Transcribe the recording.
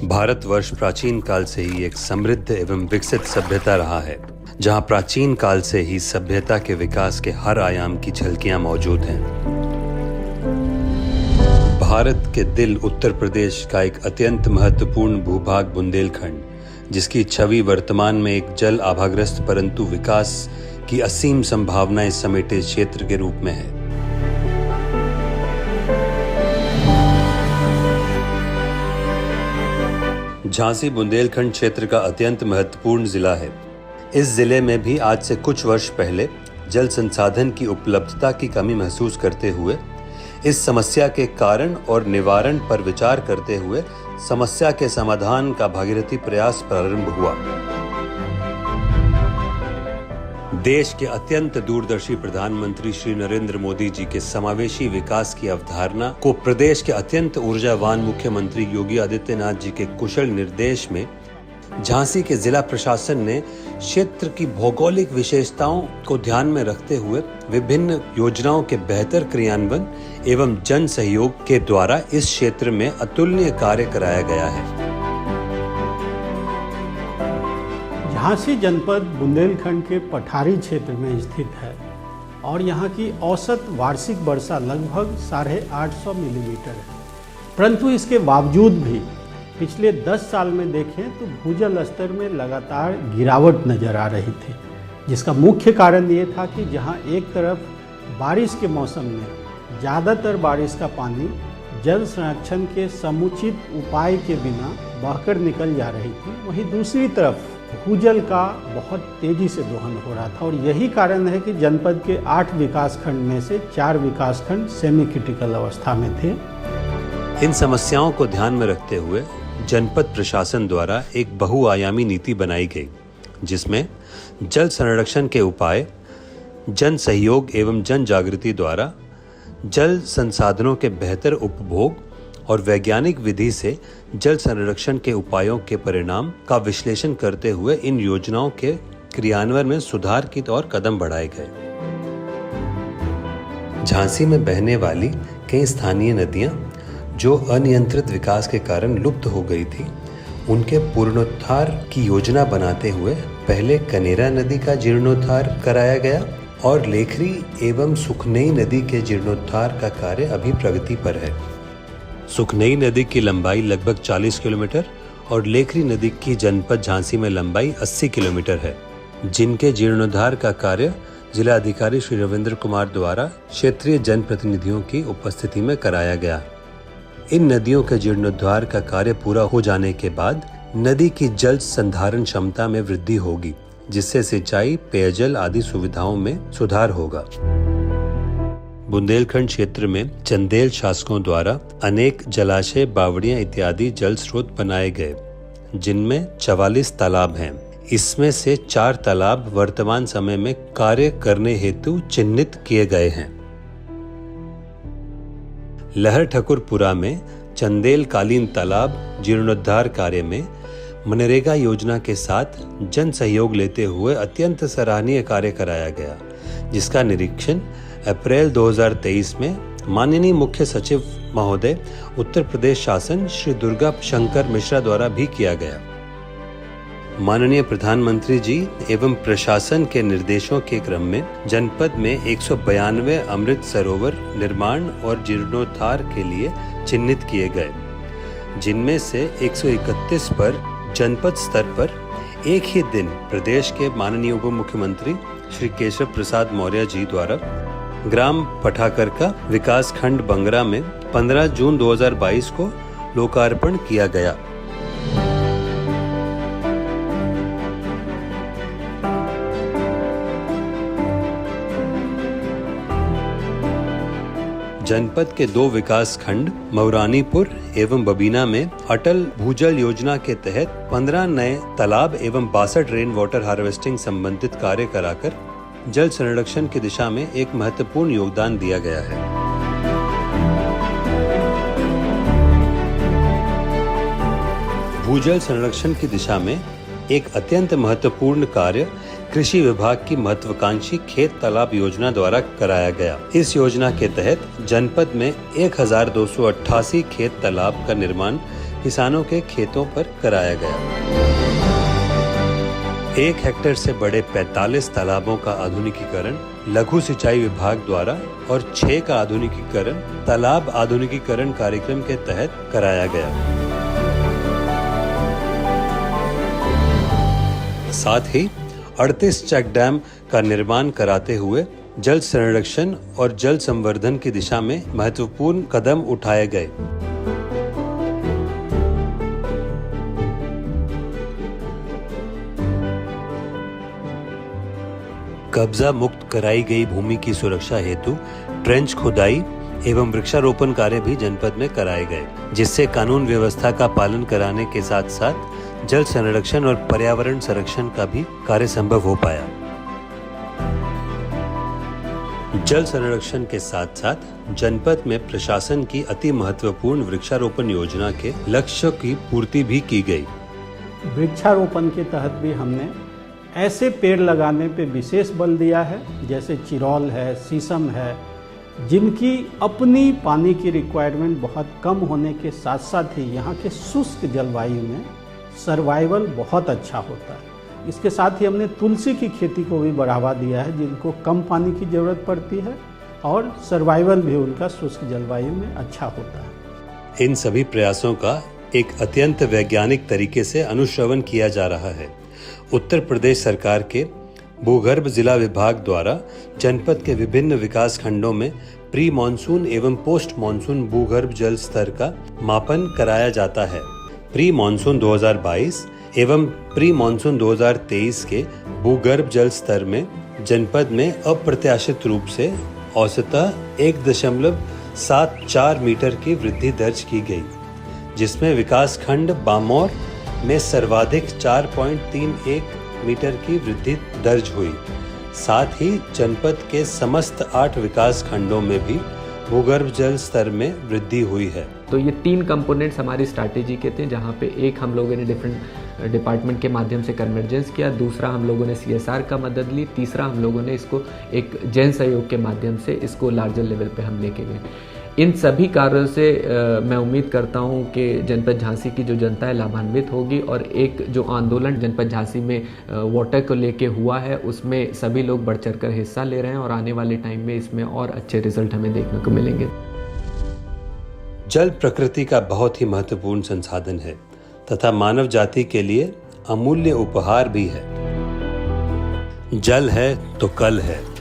भारतवर्ष प्राचीन काल से ही एक समृद्ध एवं विकसित सभ्यता रहा है, जहां प्राचीन काल से ही सभ्यता के विकास के हर आयाम की झलकियां मौजूद हैं। भारत के दिल उत्तर प्रदेश का एक अत्यंत महत्वपूर्ण भूभाग बुंदेलखंड, जिसकी छवि वर्तमान में एक जल आभाग्रस्त परंतु विकास की असीम संभावनाएं समेटे क्षेत्र के रूप में है। झांसी बुंदेलखंड क्षेत्र का अत्यंत महत्वपूर्ण जिला है। इस जिले में भी आज से कुछ वर्ष पहले जल संसाधन की उपलब्धता की कमी महसूस करते हुए इस समस्या के कारण और निवारण पर विचार करते हुए समस्या के समाधान का भागीरथी प्रयास प्रारंभ हुआ। देश के अत्यंत दूरदर्शी प्रधानमंत्री श्री नरेंद्र मोदी जी के समावेशी विकास की अवधारणा को प्रदेश के अत्यंत ऊर्जावान मुख्यमंत्री योगी आदित्यनाथ जी के कुशल निर्देश में झांसी के जिला प्रशासन ने क्षेत्र की भौगोलिक विशेषताओं को ध्यान में रखते हुए विभिन्न योजनाओं के बेहतर क्रियान्वयन एवं जन सहयोग के द्वारा इस क्षेत्र में अतुलनीय कार्य कराया गया है। झांसी जनपद बुंदेलखंड के पठारी क्षेत्र में स्थित है और यहाँ की औसत वार्षिक वर्षा लगभग 850 मिलीमीटर है, परंतु इसके बावजूद भी पिछले 10 साल में देखें तो भूजल स्तर में लगातार गिरावट नजर आ रही थी, जिसका मुख्य कारण ये था कि जहाँ एक तरफ बारिश के मौसम में ज़्यादातर बारिश का पानी जल संरक्षण के समुचित उपाय के बिना बहकर निकल जा रही थी, वहीं दूसरी तरफ भूजल का बहुत तेजी से दोहन हो रहा था। और यही कारण है कि जनपद के 8 विकासखंड में से 4 विकासखंड सेमी क्रिटिकल अवस्था में थे। इन समस्याओं को ध्यान में रखते हुए जनपद प्रशासन द्वारा एक बहुआयामी नीति बनाई गई, जिसमें जल संरक्षण के उपाय, जन सहयोग एवं जन जागृति द्वारा जल संसाधनों के बेहतर उपभोग और वैज्ञानिक विधि से जल संरक्षण के उपायों के परिणाम का विश्लेषण करते हुए इन योजनाओं के क्रियान्वयन में सुधार की ओर कदम बढ़ाए गए। झांसी में बहने वाली कई स्थानीय नदियां जो अनियंत्रित विकास के कारण लुप्त हो गई थी, उनके पुनरुद्धार की योजना बनाते हुए पहले कनेरा नदी का जीर्णोद्धार कराया गया और लेखरी एवं सुखनई नदी के जीर्णोद्धार का कार्य अभी प्रगति पर है। सुखनई नदी की लंबाई लगभग 40 किलोमीटर और लेखरी नदी की जनपद झांसी में लंबाई 80 किलोमीटर है, जिनके जीर्णोद्धार का कार्य जिला अधिकारी श्री रविंद्र कुमार द्वारा क्षेत्रीय जनप्रतिनिधियों की उपस्थिति में कराया गया। इन नदियों के जीर्णोद्धार का कार्य पूरा हो जाने के बाद नदी की जल संधारण क्षमता में वृद्धि होगी, जिससे सिंचाई, पेयजल आदि सुविधाओं में सुधार होगा। बुंदेलखंड क्षेत्र में चंदेल शासकों द्वारा अनेक जलाशय, बावड़ियां इत्यादि जल स्रोत बनाए गए, जिनमें 44 तालाब हैं। इसमें से 4 तालाब वर्तमान समय में कार्य करने हेतु चिन्हित किए गए हैं। लहर ठकुरपुरा में चंदेल कालीन तालाब जीर्णोद्धार कार्य में मनरेगा योजना के साथ जन सहयोग लेते हुए अत्यंत सराहनीय कार्य कराया गया, जिसका निरीक्षण अप्रैल 2023 में माननीय मुख्य सचिव महोदय उत्तर प्रदेश शासन श्री दुर्गा शंकर मिश्रा द्वारा भी किया गया। माननीय प्रधानमंत्री जी एवं प्रशासन के निर्देशों के क्रम में जनपद में 192 अमृत सरोवर निर्माण और जीर्णोद्धार के लिए चिन्हित किए गए, जिनमें से 131 पर जनपद स्तर पर एक ही दिन प्रदेश के माननीय उप मुख्यमंत्री श्री केशव प्रसाद मौर्य जी द्वारा ग्राम पठाकरका विकास खंड बंगरा में 15 जून 2022 को लोकार्पण किया गया। जनपद के 2 विकास खंड मऊरानीपुर एवं बबीना में अटल भूजल योजना के तहत 15 नए तालाब एवं 62 रेन वाटर हार्वेस्टिंग संबंधित कार्य कराकर जल संरक्षण की दिशा में एक महत्वपूर्ण योगदान दिया गया है। भूजल संरक्षण की दिशा में एक अत्यंत महत्वपूर्ण कार्य कृषि विभाग की महत्वाकांक्षी खेत तालाब योजना द्वारा कराया गया। इस योजना के तहत जनपद में 1288 खेत तालाब का निर्माण किसानों के खेतों पर कराया गया। 1 हेक्टेयर से बड़े 45 तालाबों का आधुनिकीकरण लघु सिंचाई विभाग द्वारा और 6 का आधुनिकीकरण तालाब आधुनिकीकरण कार्यक्रम के तहत कराया गया। साथ ही 38 चेक डैम का निर्माण कराते हुए जल संरक्षण और जल संवर्धन की दिशा में महत्वपूर्ण कदम उठाए गए। कब्जा मुक्त कराई गई भूमि की सुरक्षा हेतु ट्रेंच खुदाई एवं वृक्षारोपण कार्य भी जनपद में कराए गए, जिससे कानून व्यवस्था का पालन कराने के साथ साथ जल संरक्षण और पर्यावरण संरक्षण का भी कार्य संभव हो पाया। जल संरक्षण के साथ साथ जनपद में प्रशासन की अति महत्वपूर्ण वृक्षारोपण योजना के लक्ष्य की पूर्ति भी की गई। वृक्षारोपण के तहत भी हमने ऐसे पेड़ लगाने पे विशेष बल दिया है, जैसे चिरौल है, शीशम है, जिनकी अपनी पानी की रिक्वायरमेंट बहुत कम होने के साथ साथ ही यहाँ के शुष्क जलवायु में सर्वाइवल बहुत अच्छा होता है। इसके साथ ही हमने तुलसी की खेती को भी बढ़ावा दिया है, जिनको कम पानी की ज़रूरत पड़ती है और सर्वाइवल भी उनका शुष्क जलवायु में अच्छा होता है। इन सभी प्रयासों का एक अत्यंत वैज्ञानिक तरीके से अनुश्रवण किया जा रहा है। उत्तर प्रदेश सरकार के भूगर्भ जिला विभाग द्वारा जनपद के विभिन्न विकास खंडों में प्री मानसून एवं पोस्ट मानसून भूगर्भ जल स्तर का मापन कराया जाता है। प्री मानसून 2022 एवं प्री मानसून 2023 के भूगर्भ जल स्तर में जनपद में अप्रत्याशित रूप से औसतः 1.74 मीटर की वृद्धि दर्ज की गई, जिसमें विकास खंड बामौर में सर्वाधिक 4.31 मीटर की वृद्धि दर्ज हुई। साथ ही जनपद के समस्त 8 विकास खंडों में भी भूगर्भ जल स्तर में वृद्धि हुई है। तो ये 3 कंपोनेंट्स हमारी स्ट्रैटेजी के थे, जहाँ पे एक हम लोगों ने डिफरेंट डिपार्टमेंट के माध्यम से कन्वर्जेंस किया, दूसरा हम लोगों ने CSR का मदद ली, तीसरा हम लोगों ने इसको एक जन सहयोग के माध्यम से इसको लार्जर लेवल पे हम लेके गए। इन सभी कार्यों से मैं उम्मीद करता हूं कि जनपद झांसी की जो जनता है लाभान्वित होगी और एक जो आंदोलन जनपद झांसी में वाटर को लेके हुआ है उसमें सभी लोग बढ़ चढ़ कर हिस्सा ले रहे हैं और आने वाले टाइम में इसमें और अच्छे रिजल्ट हमें देखने को मिलेंगे। जल प्रकृति का बहुत ही महत्वपूर्ण संसाधन है तथा मानव जाति के लिए अमूल्य उपहार भी है। जल है तो कल है।